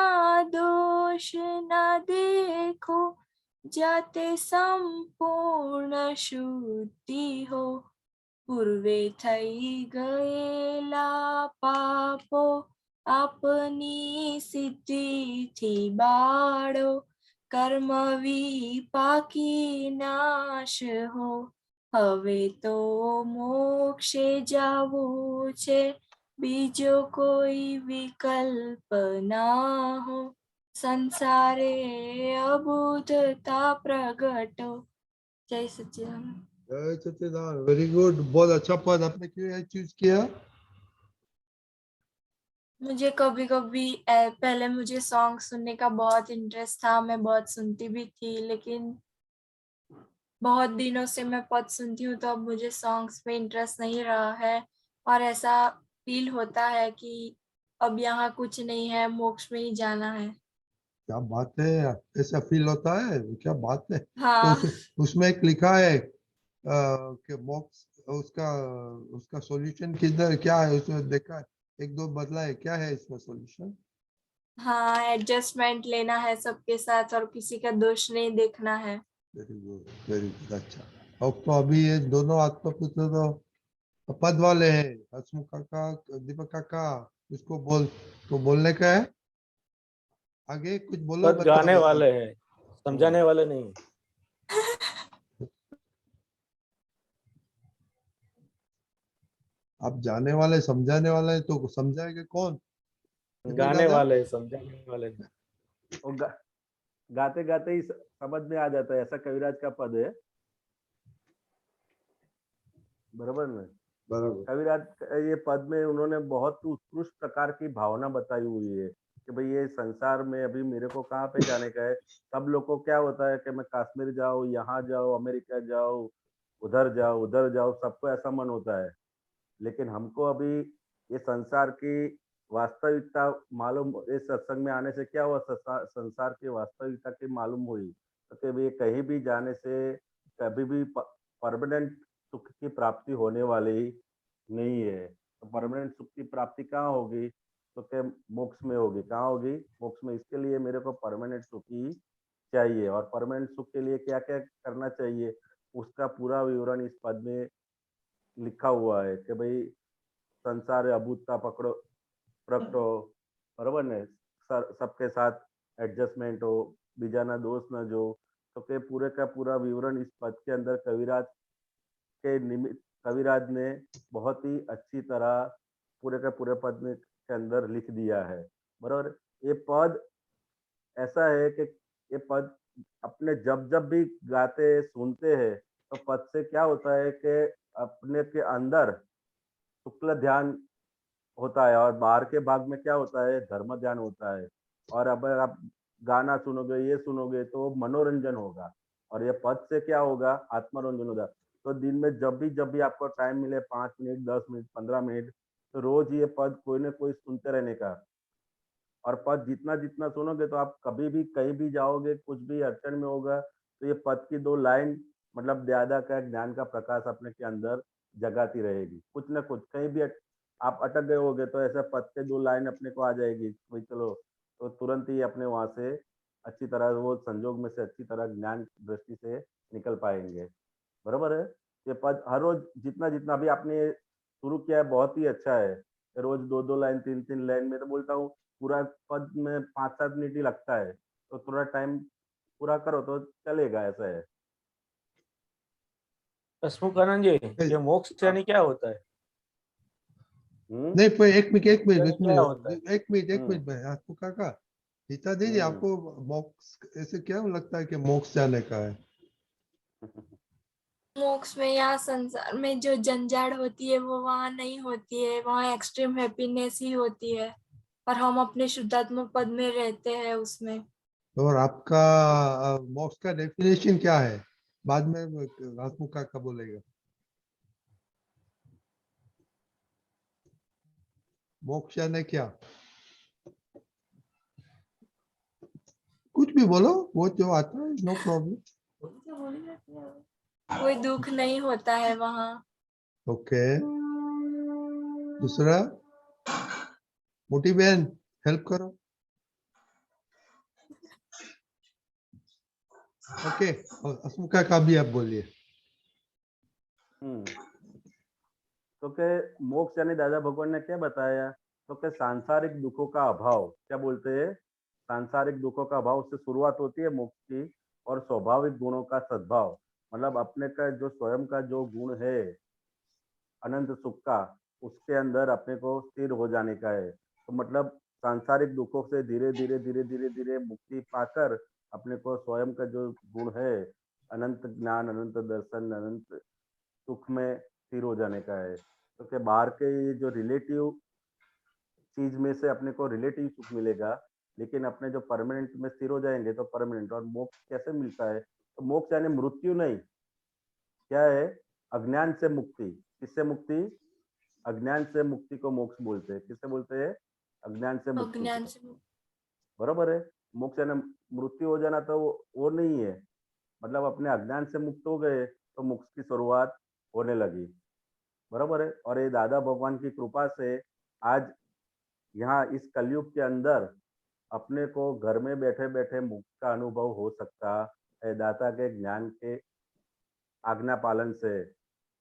दोष ना देखो, जाते संपूर्ण शुद्धि हो. पूर्वे थई गયેલા પાપો આપની સિદ્ધિથી બાળો, કર્મ વિપાકી નાશ हो. હવે તો મોક્ષે જાવું છે, બીજો કોઈ વિકલ્પ ના हो. संसारे अबुधता प्रगटो. जय सच्चिदानंद। जय सच्चिदानंद, वेरी गुड। बहुत अच्छा पद। आपने क्यों चूज किया? मुझे कभी कभी पहले मुझे सॉन्ग सुनने का बहुत इंटरेस्ट था, मैं बहुत सुनती भी थी, लेकिन बहुत दिनों से मैं पद सुनती हूँ तो अब मुझे सॉन्ग्स में इंटरेस्ट नहीं रहा है, और ऐसा फील होता है कि अब यहाँ कुछ नहीं है, मोक्ष में ही जाना है। क्या बात है, ऐसा फील होता है? क्या बात है। तो हाँ। उसमें एक लिखा है कि मोक्ष, उसका उसका सॉल्यूशन किधर, क्या है उसमें देखा है? एक दो बदला है, क्या है इसका सॉल्यूशन? हाँ, एडजस्टमेंट लेना है सबके साथ और किसी का दोष नहीं देखना है। Very good, very good. अच्छा, अब तो अभी ये दोनों आत्मपुत्र तो पद वाले हैं, हसमुख काका, दीपक काका। इसको बोलने का है। आगे कुछ बोलो पद बच्चों। गाने वाले हैं, समझाने वाले नहीं। आप जाने वाले समझाने वाले तो समझाएंगे कौन? गाने वाले, समझाने वाले नहीं। वो गाते गाते ही समझ में आ जाता है, ऐसा कविराज का पद है। बराबर ना? बराबर। कविराज ये पद में उन्होंने बहुत उत्कृष्ट प्रकार की भावना बताई हुई है कि भाई ये संसार में अभी मेरे को कहाँ पे जाने का है। सब लोग को क्या होता है कि मैं कश्मीर जाऊँ, यहाँ जाओ, अमेरिका जाओ, उधर जाओ, सबको ऐसा मन होता है। लेकिन हमको अभी ये संसार की वास्तविकता मालूम, इस सत्संग में आने से क्या हुआ, संसार की वास्तविकता की मालूम हुई कि भाई कहीं भी जाने से कभी भी परमानेंट सुख की प्राप्ति होने वाली नहीं है। तो परमानेंट सुख की प्राप्ति कहाँ होगी? तो क्या मोक्ष में होगी। कहाँ होगी? मोक्ष में। इसके लिए मेरे को परमानेंट सुख ही चाहिए, और परमानेंट सुख के लिए क्या क्या करना चाहिए उसका पूरा विवरण इस पद में लिखा हुआ है कि भाई संसार अभूतता पकड़ो प्रकटो, बराबर ने, सबके साथ एडजस्टमेंट हो, बीजाना दोष न जो। तो के पूरे का पूरा विवरण इस पद के अंदर कविराज ने बहुत ही अच्छी तरह पूरे का पूरे पद में के अंदर लिख दिया है। बराबर। ये पद ऐसा है कि ये पद अपने जब जब भी गाते सुनते हैं तो पद से क्या होता है कि अपने के अंदर शुक्ल ध्यान होता है, और बाहर के भाग में क्या होता है, धर्म ध्यान होता है। और अब आप गाना सुनोगे, ये सुनोगे तो मनोरंजन होगा, और ये पद से क्या होगा, आत्मरंजन होगा। तो दिन में जब भी आपको टाइम मिले, 5 मिनट, 10 मिनट, 15 मिनट, तो रोज ये पद कोई ना कोई सुनते रहने का। और पद जितना जितना सुनोगे तो आप कभी भी कहीं भी जाओगे, कुछ भी अड़चन में होगा तो ये पद की 2 लाइन मतलब ज्यादा का ज्ञान का प्रकाश अपने के अंदर जगाती रहेगी। कुछ ना कुछ कहीं भी आप अटक गए होगे तो ऐसे पद के 2 लाइन अपने को आ जाएगी भाई चलो, तो तुरंत ही अपने वहां से अच्छी तरह वो संजोग में से अच्छी तरह ज्ञान दृष्टि से निकल पाएंगे। बराबर है। ये पद हर रोज जितना जितना अभी आपने शुरू किया है बहुत ही अच्छा है। रोज 2-2 लाइन 3-3 लाइन में तो बोलता हूँ पूरा पद में 5-7 मिनट ही लगता है, तो थोड़ा टाइम पूरा करो तो चलेगा, ऐसा है। हसमुखानंद जी, ये मोक्ष यानी क्या होता है? नहीं पर एक मिनट क्या होता है? एक मिनट भाई आपको काका गीता दीदी आपको मोक्ष ऐसे क्या लगता है कि मोक्ष जाने का है? मोक्ष में यहाँ संसार में जो जंजाड़ होती है वो वहाँ नहीं होती है, वहाँ एक्सट्रीम हैप्पीनेस ही होती है और हम अपने शुद्धात्मा पद में रहते हैं उसमें। और आपका मोक्ष का डेफिनेशन क्या है? बाद में हसमुख काका बोलेगा। मोक्ष यानी क्या? कुछ भी बोलो, वो जो आता है, नो प्रॉब्लम। कोई दुख नहीं होता है वहाँ। ओके, दूसरा मोटी बहन हेल्प करो। ओके, और हसमुख काका भी आप बोलिए। तो के मोक्ष यानी दादा भगवान ने क्या बताया, तो के सांसारिक दुखों का अभाव, क्या बोलते हैं, सांसारिक दुखों का अभाव से शुरुआत होती है मोक्ष की, और स्वाभाविक गुणों का सद्भाव, मतलब अपने का जो स्वयं का जो गुण है अनंत सुख का, उसके अंदर अपने को स्थिर हो जाने का है। तो मतलब सांसारिक दुखों से धीरे धीरे धीरे धीरे धीरे मुक्ति पाकर अपने को स्वयं का जो गुण है अनंत ज्ञान, अनंत दर्शन, अनंत सुख में स्थिर हो जाने का है। तो क्या बाहर के ये जो रिलेटिव चीज में से अपने को रिलेटिव सुख मिलेगा, लेकिन अपने जो परमानेंट में स्थिर हो जाएंगे तो परमानेंट। और मोक्ष कैसे मिलता है, तो मोक्ष यानी मृत्यु नहीं, क्या है, अज्ञान से मुक्ति। किससे मुक्ति? अज्ञान से मुक्ति को मोक्ष बोलते हैं। किससे बोलते हैं? अज्ञान से मुक्ति। अज्ञान से बराबर है। मोक्ष यानी मृत्यु हो जाना, तो वो नहीं है, मतलब अपने अज्ञान से मुक्त हो गए तो मोक्ष की शुरुआत होने लगी। बराबर है। और ये दादा भगवान की कृपा से आज यहाँ इस कलयुग के अंदर अपने को घर में बैठे बैठे मुक्त का अनुभव हो सकता है, दाता के ज्ञान के आज्ञा पालन से।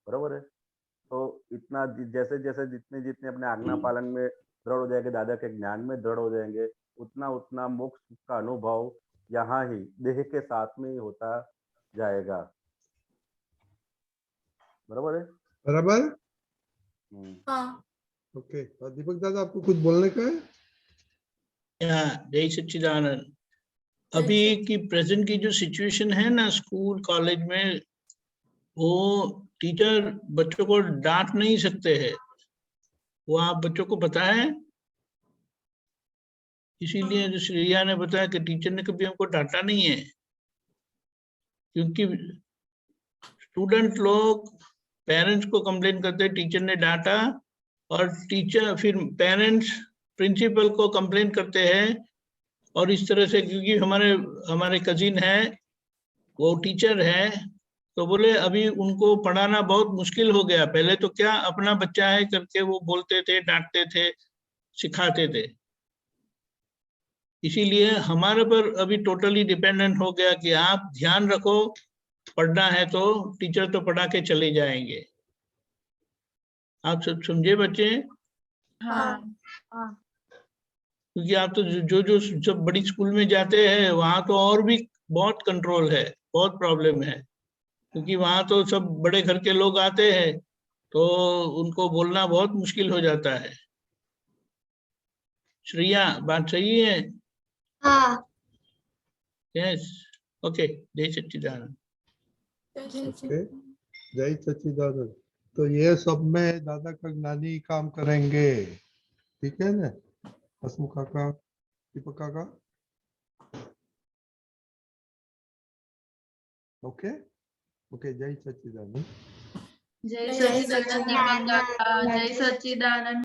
बराबर है। तो इतना जैसे जैसे जितने जितने अपने आज्ञा पालन में दृढ़ हो जाएंगे, दादा के ज्ञान में दृढ़ हो जाएंगे, उतना उतना मोक्ष का अनुभव यहाँ ही देह के साथ में ही होता जाएगा। बराबर है। बराबर। हाँ। ओके, और दीपक दादा आपको कुछ बोलने का है? जय सच्चिदानंद। अभी की प्रेजेंट की जो सिचुएशन है ना स्कूल कॉलेज में, वो टीचर बच्चों को डांट नहीं सकते हैं, वो आप बच्चों को पता है। इसीलिए जो श्रेया ने बताया कि टीचर ने कभी हमको डांटा नहीं है, क्योंकि स्टूडेंट लोग पेरेंट्स को कंप्लेन करते हैं टीचर ने डांटा, और टीचर फिर पेरेंट्स प्रिंसिपल को कंप्लेन करते हैं। और इस तरह से, क्योंकि हमारे कजिन है वो टीचर है, तो बोले अभी उनको पढ़ाना बहुत मुश्किल हो गया। पहले तो क्या अपना बच्चा है करके वो बोलते थे, डांटते थे, सिखाते थे। इसीलिए हमारे पर अभी टोटली डिपेंडेंट हो गया कि आप ध्यान रखो, पढ़ना है तो टीचर तो पढ़ा के चले जाएंगे। आप सब समझे बच्चे? हाँ। क्योंकि आप तो जो जब बड़ी स्कूल में जाते हैं वहां तो और भी बहुत कंट्रोल है, बहुत प्रॉब्लम है, क्योंकि वहां तो सब बड़े घर के लोग आते हैं, तो उनको बोलना बहुत मुश्किल हो जाता है। श्रेया, बात सही है? हाँ। यस। ओके, जय सच्चिदानंद। ओके, जय सच्चिदानंद। तो ये सब में दादा का ज्ञानी काम करेंगे, ठीक है ना? हसमुख काका, दीपक काका, ओके ओके। जय सच्चिदानंद। जय सच्चिदानंद दीपक काका, जय सच्चिदानंद।